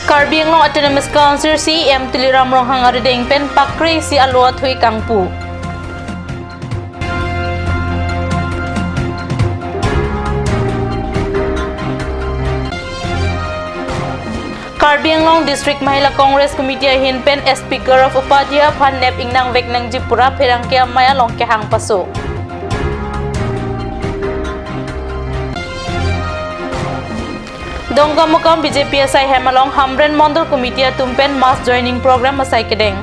Karbi Anglong Autonomous Council CEM Tuliram Ronghang Arideng Pen Pakri si Alwat Hui Kangpu. Karbi Anglong District Mahila Congress Committee Hin Pen Speaker of Upadhyaya Phan Nep Ingnang Veknang Jipura Perangkia Maya Long Kehang Paso. Dongga Mukam BJP SI Hemalong Hamren Mondol Committee Tumpen Mass Joining Program Masai Kedeng.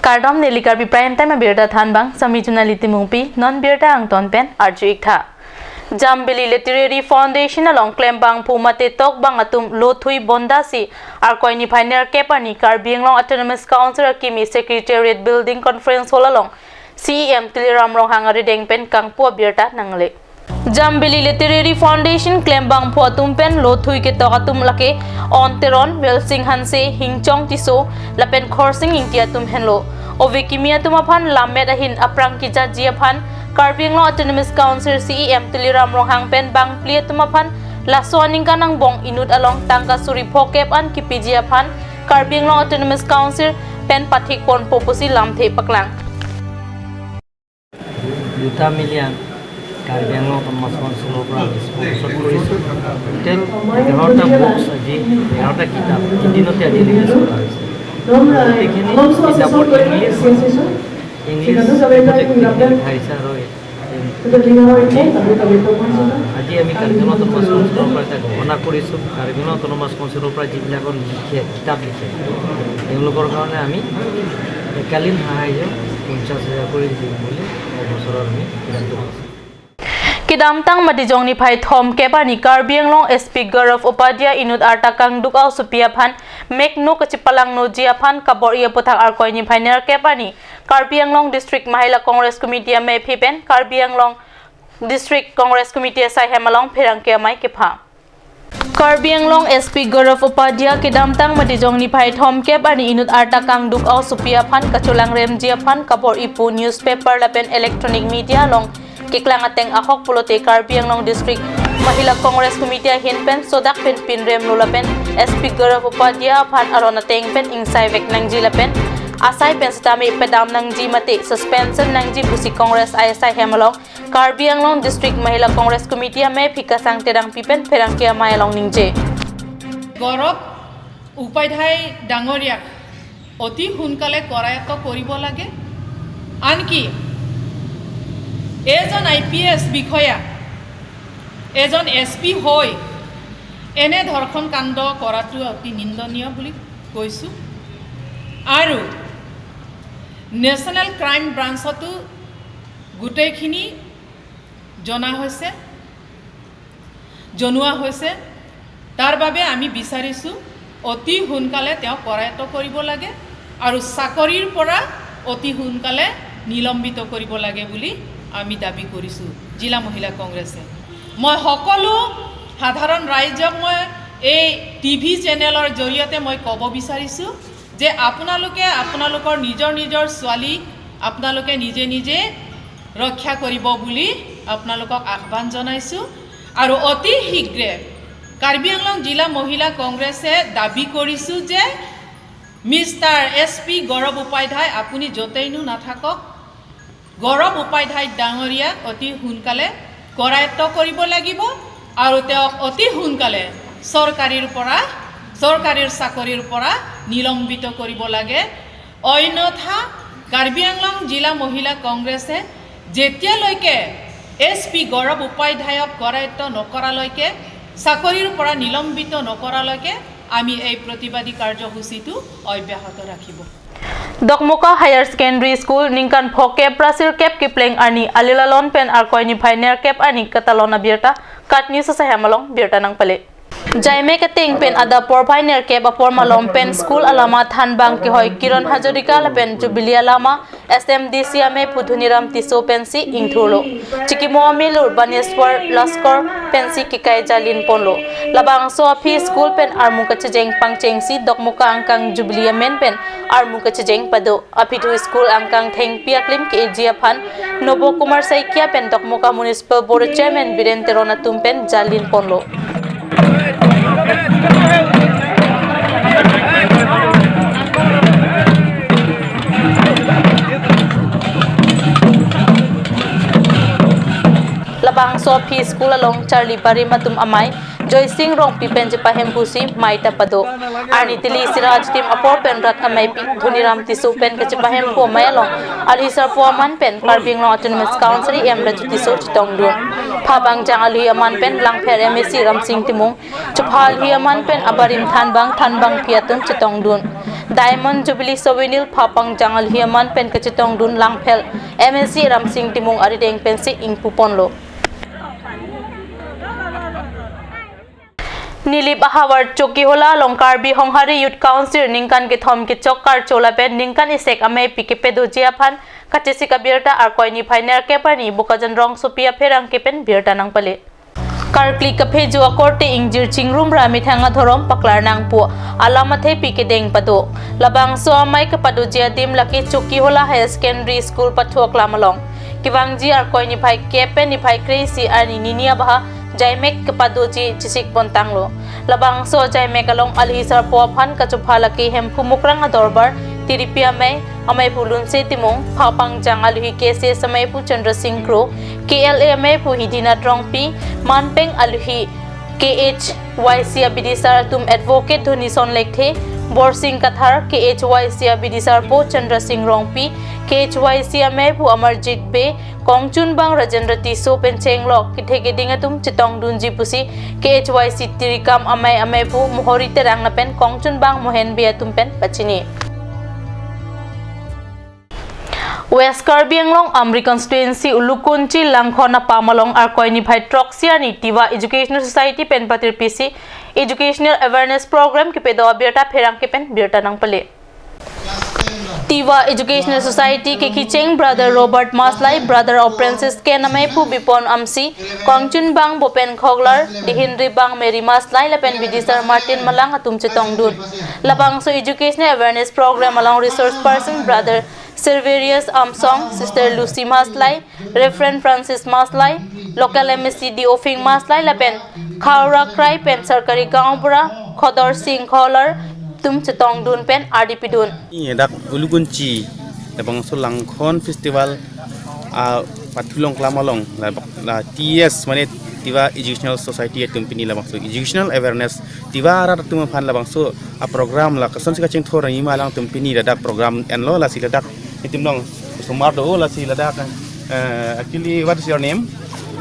Kardom Neli Karbi Prime Time Birda Thanbang Samijuna Liti Mungpi Non Birda Angton Pen Arju Ikha. Jambili Literary Foundation along Klembang Pumate Tok Bang Atum Lothui Bondasi Arkoini Pioneer Kepani Karbi Anglong Autonomous Council Kimi Secretariat Building Conference Hall along CEM Tuliram Ronghang Arideng Pen Kangpu Birta Nangle. Jambili Literary Foundation Klembang Phuatum Pen Lothui ke Tokatum Lake Onteron Welsing Hanse Hingchong Tiso Lapen Khorsing Ingtiatum Henlo Ovekimia Tumaphan Lamet Ahin Aprang Kija Jiaphan Karbi Anglong Autonomous Council CEM Tuliram Ronghang Pen Bang Plia Tumaphan Lasuaning Kanang Bong Inut Along Tangka Suri Phokep An Kipijiaphan Karbi Anglong Autonomous Council Pen Pathik Pon Popusi Lamthe Paklang. Duta Milian Karbi Anglong Autonomous Council sponsor করেছে টোটাল 11টা বুকস আজি 11টা কিতাব হিন্দিতে আজি রিলিজ করা হয়েছে এখানে কিতাবত ইংলিশ ভাষা রয়েছে আজি আমি কাৰ্বি আংলং অটোনমাছ কাউন্সিলৰ পৰা এটা ঘোষণা কৰিছোঁ কাৰ্বি আংলং অটোনমাছ কাউন্সিলৰ পৰা যিবিলাকৰ কিতাপ লিখে তেওঁলোকৰ কাৰণে আমি একালীন সাহায্য 50,000 কৰি দিম বুলি বছৰৰ আমি সিদ্ধান্ত লৈছোঁ Kidamtang Madijong ni Phai Thom Kepani Karbi Anglong SP Gaurav Upadhyaya Inut Artakang Dukau Supiaphan Mekno Kachipalang no Jiaphan Kabor ia Puthak Arkoi ni Pioneer Kepani Karbi Anglong District Mahila Congress Committee Mai Phipen Karbi Anglong District Congress Committee Sai Hemalong Phirangkia Mai Kepha Karbi Anglong SP Gaurav Upadhyaya Kidamtang Madijong ni Phai Thom Kepani Inut Artakang Dukau Supiaphan Kachulang Rem Jiaphan Kabor Ipu Newspaper Lapen Electronic Media Long Kiklang ateng ahok pulote Karbi Anglong District Mahila Congress Committee Hinpen Sodak Pen Pinrem Lulapen SP Gaurav Upadhyaya Phan Aron ateng pen Ingsai Veknang Jilapen Asai pen Sitami Pedam Nang Ji Mate Suspension Nang Ji Busi Congress ISI Hemalong Karbi Anglong District Mahila Congress Committee Mai Phikasang Terang Pipen Perangkia Mayalong Ningje Gaurav Upadhyaya Dangoriak Oti Hunkale Korayato Koribo Lage Anki এজন IPS বিষয়া এজন SP হৈ এনে ধৰ্ষণ কাণ্ড কৰাটো অতি নিন্দনীয় বুলি কৈছো আৰু নেশ্যনেল ক্ৰাইম ব্ৰাঞ্চতো গুটেইখিনি জনোৱা হৈছে তাৰ বাবে আমি বিচাৰিছো অতি হুনকালে তেওঁ কৰায়ত কৰিব লাগে আৰু চাকৰিৰ পৰা অতি হুনকালে নিলম্বিত কৰিব লাগে বুলি আমি দাবী কৰিছো জিলা মহিলা কংগ্ৰেছে মই সকলো সাধাৰণ ৰাইজক মই এই টিভি চেনেলৰ জৰিয়তে মই ক'ব বিচাৰিছো যে আপোনালোকৰ নিজৰ ছোৱালী আপোনালোকে নিজে ৰক্ষা কৰিব বুলি আপোনালোকক আহ্বান জনাইছো আৰু অতি শীঘ্ৰে কাৰ্বি আংলং জিলা মহিলা কংগ্ৰেছে দাবী কৰিছো যে মিষ্টাৰ SP গৌৰৱ উপাধ্যায় আপুনি যতেইনো নাথাকক Gaurav Upadhyaya Dangoriya অতি হুনকালে কৰায়ত্ব কৰিব লাগিব আৰু তেওঁ অতি হুনকালে চৰকাৰীৰ চাকৰিৰ পৰা নিলম্বিত কৰিব লাগে অন্যথা কাৰ্বি আংলং জিলা মহিলা কংগ্ৰেছে যেতিয়ালৈকে SP গৌৰৱ উপাধ্যায়ক কৰায়ত্ব নকৰালৈকে চাকৰিৰ পৰা নিলম্বিত নকৰালৈকে আমি এই প্ৰতিবাদী কাৰ্যসূচীটো অব্যাহত ৰাখিব Dokmuka Higher Secondary School Ningkan Phokep Prasir Kep Kipling Ani Alilalon Pen Arkoi ni Pioneer Kep Ani Katalona Birta Kat News sa Hemalong Birta nang pali Jaime ka ting pen ada por pioneer ke bapor malom pen school alama than bang ke hoy Kiran Hazarika la pen jubilia lama SMDC ame pudhuniram tiso pensi ingthulo chikimo amilur baneswar laskor pensi kikai jalin ponlo labang so phi school pen armu ka chejeng pangcheng si dokmuka angkang jubilia men pen armu ka chejeng pado apithu school angkang theng piaklim ke ejia phan nobo kumar saikia pen dokmuka municipal board chairman biren terona tumpen jalin ponlo Labang Sophie School along Charlie Parimatum Amai Joy Singh Rong Pipen Jepahem Pusi Maita Pado Arni Tili Siraj Tim Apor Pen Rat Amai Dhuniram Tisu Pen Kejepahem Po Mayalong Alisar Puaman Pen Karbing Long Autonomous Council Emra Tisu Chitong Dun Phabang Jang Ali Aman Pen Lang Pher MSC Ram Singh Timung Chuphal Hi Aman Pen Abarim Thanbang Piatun Chitong Dun Diamond Jubilee Souvenir Phabang Jang Ali Aman Pen Kechitong Dun Lang Phel MSC Ram Singh Timung Arideng Pensi Ing Puponlo Nilip Ahawar Choki Hola Longkar Bi Honghari Youth Council Ningkan ke thom ke chokar chola pen Ningkan isek ame pike pedo jiaphan katesi ka birta ar koini final ke pani bukajan rong supia pherang ke pen birta nang pale Karkli ka pheju akorte ingjir chingrum rami thanga thorom paklar nang pu alamathe pike deng pado labang so amai ka pado jia dim laki Choki Hola High Secondary School pathok lamalong kiwangji ar koini phai ke pen ni phai crazy ani ninia bah Jaimek kepadoji cisik pontanglo labang so Jaimek along alhisar puaphan kachuphalaki hem phumukrang adorbar tiripia mai amai pulun se timong phapang jangal hi kese samai pu Chandra Singh Kro KLA mai pu hidina trongpi manpeng alhi KHYC abidisar tum advocate dhoni son lekthe Bor Singh Kathar KHYC abidisar po Chandra Singh Rongpi KHYC amai pu Amarjit Be Kongchun Bang Rajendra Tiso Pencheng Lok Kithege Dingatum Chitong Dunji Pusi KHYC Tirikam Amai Pu Mohori Terang Napen Kongchun Bang Mohen Biatum Pen Pachini West Karbi Anglong Amri constituency Ulukunchi Langkhona Pamalong Arkoini Bhai Troxia ni Tiva Educational Society Pen Patir PC Educational Awareness Program ki pedo abirta pherang ke pen birta nang pale Tiva Educational Society ke Kicheng Brother Robert Maslai Brother of Princess Kenamai Pu Bipon Amsi Kongchun Bang Bopen Khoglar Dihinri Bang Mary Maslai Lapen Bidisar Martin Malang Atum Chetong Dun Labang so Educational Awareness Program along resource person Brother Silverius Amsong Sister Lucy Maslai Reverend Francis Maslai Local MSC Diofing Maslai Lapen Khawra Krai Pen Sarkari Gaonpura Khodor Singh Kholar Tum Chetong Dun Pen RDP Dun Dak Ulukunchi Labang so Langkhon Festival Patulong Klamalong la TS mane Tiva Educational Society Tumpini labang so Educational Awareness Tiva ara tum phan labang so a program la kason sika cheng thora yima lang tumpini dak program enlo la sila dak itimnong sumardo la sila dak actually what is your name?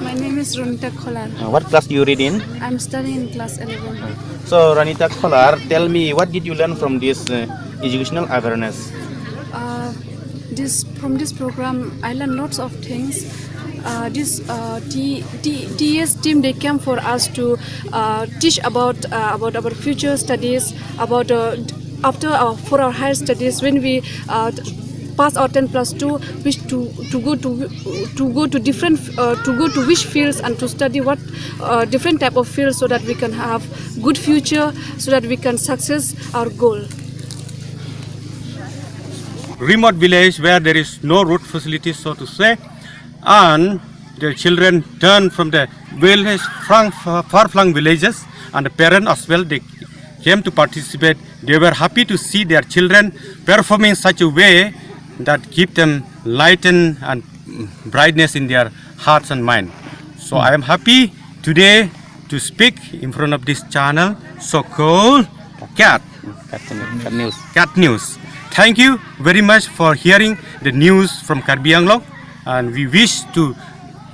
My name is Ranita Kholar. What class do you read in? I'm studying in class 11. So Ranita Kholar, tell me what did you learn from this educational awareness? From this program, I learned lots of things. This TS team, they came for us to teach about our future studies, about for our higher studies when we pass our 10+2, wish to go to different to go to which fields and to study what different type of fields so that we can have good future, so that we can success our goal. Remote village where there is no road facilities, so to say, and the children turn from the village far-flung villages, and the parents as well, they came to participate. They were happy to see their children performing in such a way that keep them lighten and brightness in their hearts and mind. So I am happy today to speak in front of this channel so-called Cat News. Thank you very much for hearing the news from Karbi Anglong, and we wish to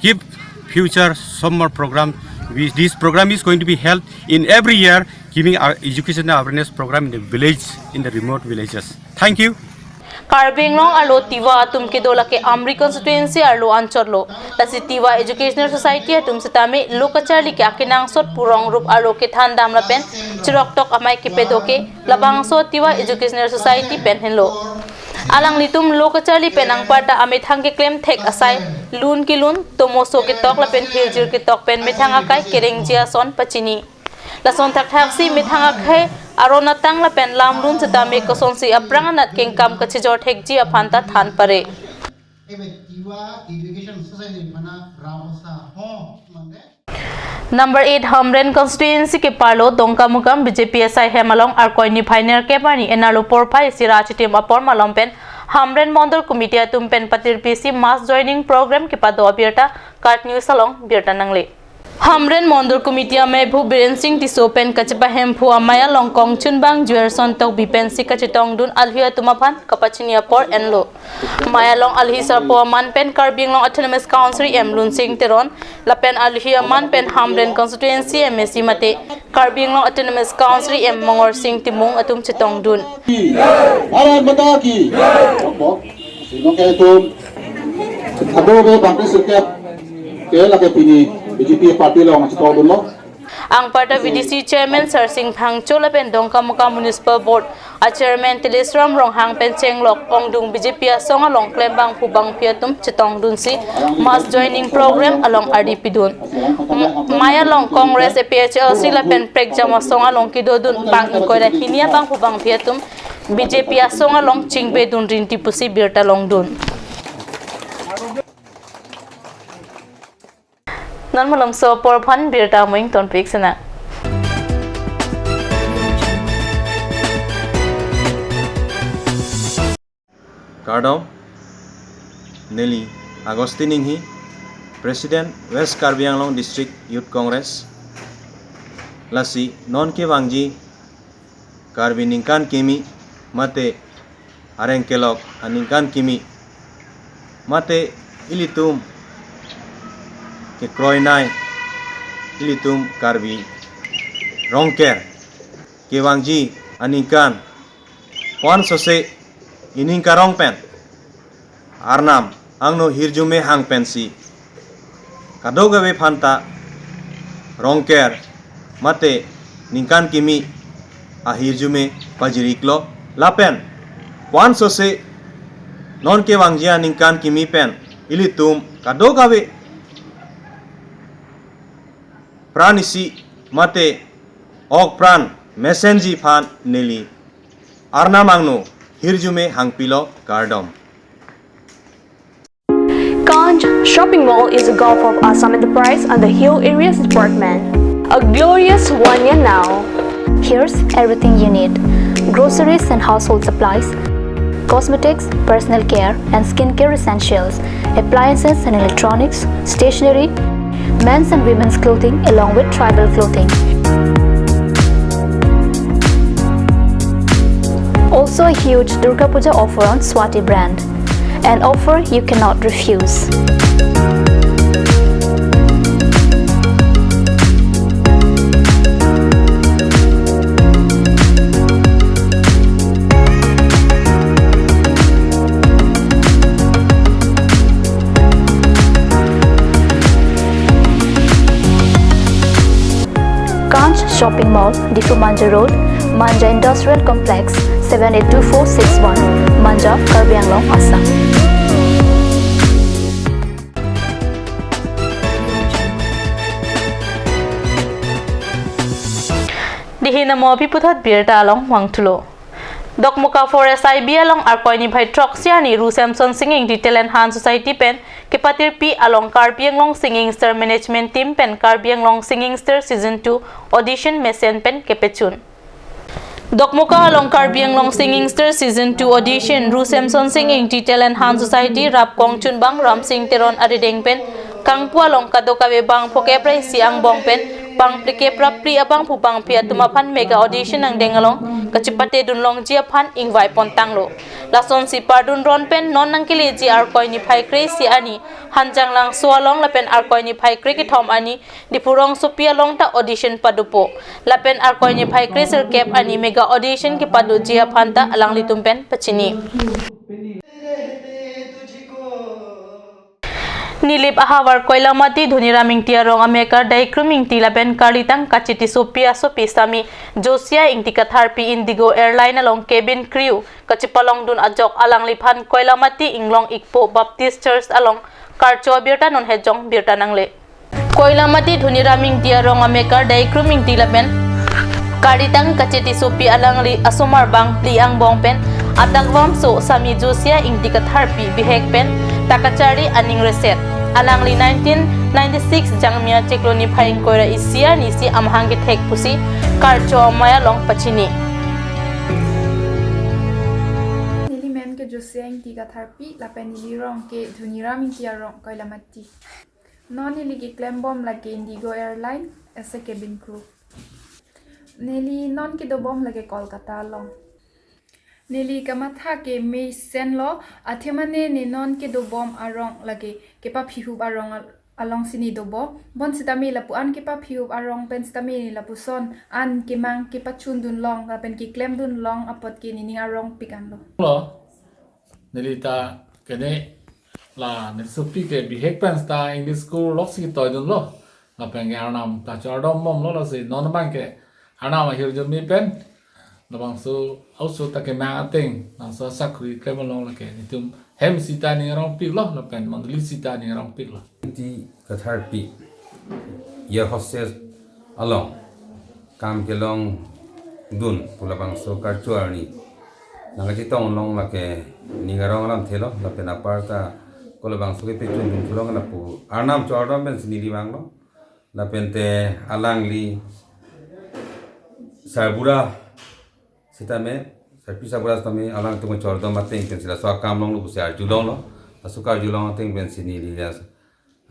keep future summer program. This program is going to be held in every year, giving our education awareness program in the village, in the remote villages. Thank you. Karbi Anglong arlo tiwa atum ke dola ke Amri constituency arlo anchorlo lasi tiwa educational society atum setame lokachali ke akinang sot purong rup arlo ke than dam la pen chirok tok amai ke pedoke labang so tiwa educational society pen henlo alang litum lokachali penang parta ame thangke claim thek asai lun ki lun tomoso ke tok la pen hiljir ke tok pen methanga kai kereng jia son pachini la son thak thak si methanga khai arona tang la pen lam lun chata me ko son si aprang nat keng kam ka chijor thek ji aphanta than pare Number 8 Hamren constituency ke parlo dongka mukam BJP SI Hemalong Arkoi Pioneer ke pani enalo porphai sirachi team apor malom pen Hamren Mondol Committee atum pen patir PC mass joining program ke pado abirta Cart News salong birta nangle Hamren Mondol Committee में भू बिरेन सिंह टिसोपेन कचपा हेम फुआ माया लोंगकोंग चुनबांग जुएरसन तक बिपेंसी कचितोंग दुन अलहिया तुमाफान कपचिनिया पर एनलो माया लोंग अलहि सरपो मान पेन Karbi Anglong autonomous council M Lun Singh Teron लपेन अलहिया मान पेन हामरेन कॉन्स्टिट्यूएंसी एमएससी मते Karbi Anglong autonomous council M Mangor Singh Timung अतुम चितोंग दुन आरान बता की सिनो के तुम अदो के कांग्रेस के लगे पिनी BJP party lo ngasih tahu dulu. Ang parta VDC chairman Sir Singh Phangcho la pen dongka muka municipal board a chairman Tilesram rong hang pen chenglok ongdung BJP asong along klembang pubang piatum chitong dun si mass joining program along RDP dun maya long congress APHLC la pen prek jama song along kido dun bang koira hinia bang pubang piatum BJP asong along chingbe dun rinti pusi birta long dun non malom so por phan birta moing ton pik sana Cardom Nelly Agostini hi President West Karbi Anglong District Youth Congress Lasi non ke wangji Karbi ningkan kimi mate areng kelok aningkan kimi mate ilitum ke kroinai ilitum Karbi rongker ke wangji aningkan pon sose ining karong pen arnam angno hirjume hang pensi kadogawe phanta rongker mate ningkan kimi a hirjume pajiriklo lapen wan sose non ke wangjia ningkan kimi pen ilitum kadogawe pranisi mate ok pran mesenji phan neli arnam angno Hirjume Hangpilo Gardom. Ganj Shopping Mall is a Gulf of Assam Enterprise and the Hill Areas Department. A glorious one year now. Here's everything you need. Groceries and household supplies, cosmetics, personal care and skincare essentials, appliances and electronics, stationery, men's and women's clothing along with tribal clothing. Also a huge Durga Puja offer on Swati brand, an offer you cannot refuse. Ganj Shopping Mall, Difu Manja Road, Manja Industrial Complex, 782461, Manja, Karbi Anglong, Assam. Dihina mo piputat birta along wangtulo Dokmuka Forest IB along Arkoi ni bhai Troxiani Ru Samson Singing Detail and Han Society pen kepatir pi along Karbi Anglong Singing Star Management Team pen Karbi Anglong Singing Star Season 2 Audition Mesen pen kepechun Dokmuka along Karbi Anglong Singing Star Season 2 Audition Ru Samson Singing Detail and Han Society Rap Kong Chun Bang Ram Singh Teron Arideng pen Kangpua along Kadokawe Bang Pokeprai Siang Bong pen pang plike prapri abang phupang phia tumapan mega audition ang dengalong kachipate dunlong jia phan ingwai pontang lo lason si pardun ron pen non nang kile ji ar koi ni phai kre si ani hanjang lang swalong lapen ar koi ni phai kre ki thom ani dipurong supia long ta audition padupo lapen ar koi ni phai kre sir cap ani mega audition ki padu jia phan ta alang litum pen pachini Nilip ahawar koilamati dhuniraming tiarong amekar daikruming tilaben kalitang kachiti sopia sopi sami Josia ingti katharpi Indigo Airline along cabin crew kachipalong dun ajok alang liphan koilamati inglong ikpo Baptist Church along karcho birta non hejong birta nangle koilamati dhuniraming tiarong amekar daikruming tilaben kalitang kachiti sopi alang li asomar bang liang bongpen atagwam so sami Josia ingti katharpi bihek pen takachari aning reset alang li 1996 jangmia chekloni phain koira isia nisi amhangi thek pusi karcho maya long pachini Nilimen ke Joseng tiga tharpi lapen nilirong ke dhuniraming tiarong koilamati non niligi klembom lage Indigo Airline as a cabin crew nili non ke dobom lage Kolkata long Nili kamatha ke me senlo athemane ni non ke do bom arong lage ke pa phihu arong along sini do bo bon sitami lapu an ke pa phihu arong pen sitami ni lapu son an ke mang ke pa chun dun long pen ki klem dun long apot ke ni arong pikan lo Nili ta kene la ne supi ke bihek pen sta English school lok si toy dun lo la pen ga nam ta chordom mom lo se non bang ke ana ma hir jom ni pen labang so also ta ke ma ateng na so sakri ke malong la ke ni tum hem sita ni rong pik lo la pen mandli sita ni rong pik lo ti katharpi ya hostess along kam ke long dun pulabang so karchuar ni nangaji tong long la ke ni garong lam thelo la pen aparta kolabang so ke petun dun fulong la pu arnam chordom ben sini di bang lo la pen te alang li sarbura sitame sarpisa buras tame alang tungo chordom mateng pen sila so kam long lu busar julong lo asukar julong teng ben sini li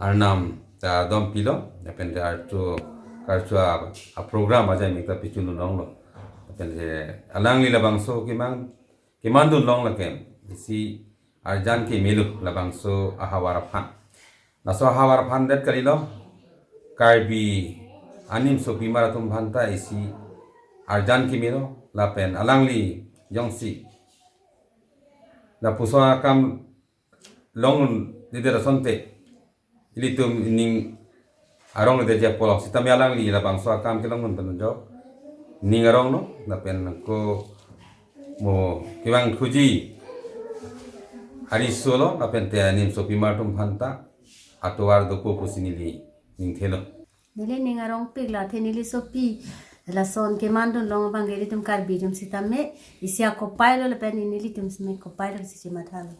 arnam ta dom pilo pen te artu karchua a program aja mi ta pichun long lo pen te alang li labang so kimang dun long la kem si arjan ke melu labang so ahawara phan na so ahawara phan det kalilo karbi anim so bimaratum bhanta isi arjan ke melo lapen alangli yongsi la puswa kam long didera sonte ilitum ning arong de ja polok sitami alangli la bangso kam ke long ton jo ning arong no lapen ko mo kiwang khuji hari solo lapen te anim so pimatum phanta atwar do ko pusinili ning thelo nile ning arong pigla thenili sopi la son ke mandon long bangeri tum kar bijum sitame isia ko pailo le pen inili tum sme ko pailo si mathalo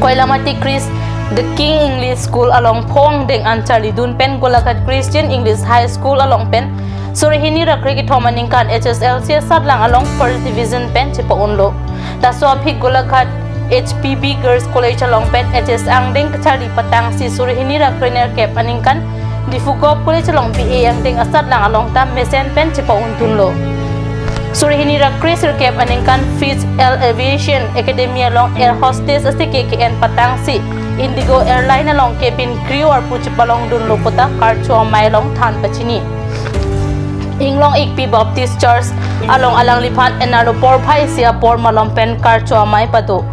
Koilamati Chris The King English School along Phong Deng Anchali Dun Pen Golakat Christian English High School along Pen Surihini Rakri ki thomaning kan HSLC Sadlang along First Division Pen Chipa Unlo Daswa Phik Golakat HPB Girls College along Pen HS Angding Kachari Patang si Surihini Rakri ner kep aningkan Difugop College along BA yang ding asat lang along tam mesen pen cipa untun lo. Surihini rakri sirkep aningkan Fitz L Aviation Academy along Air Hostess asti KKN Patang si Indigo Airline along cabin crew ar pucipalong dun lo pota karcho mailong than pachini. Inglong ikpi Baptist Church along alang lipan enalo por phai sia por malong pen karcho mai patu.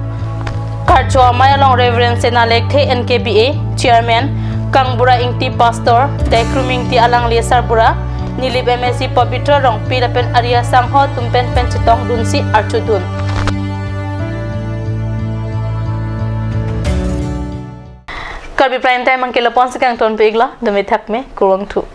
Karcho mai along Reverend Senalekte NKBA Chairman Kangbura ingti pastor Dekruming ti alang liasar bura nilib MSC Pavitra rong pilapen Arya Sangho tumpen pen chitong dunsi archudun Karbi prime time ang kilapon sa kang ton pigla dumi thak me kurang thu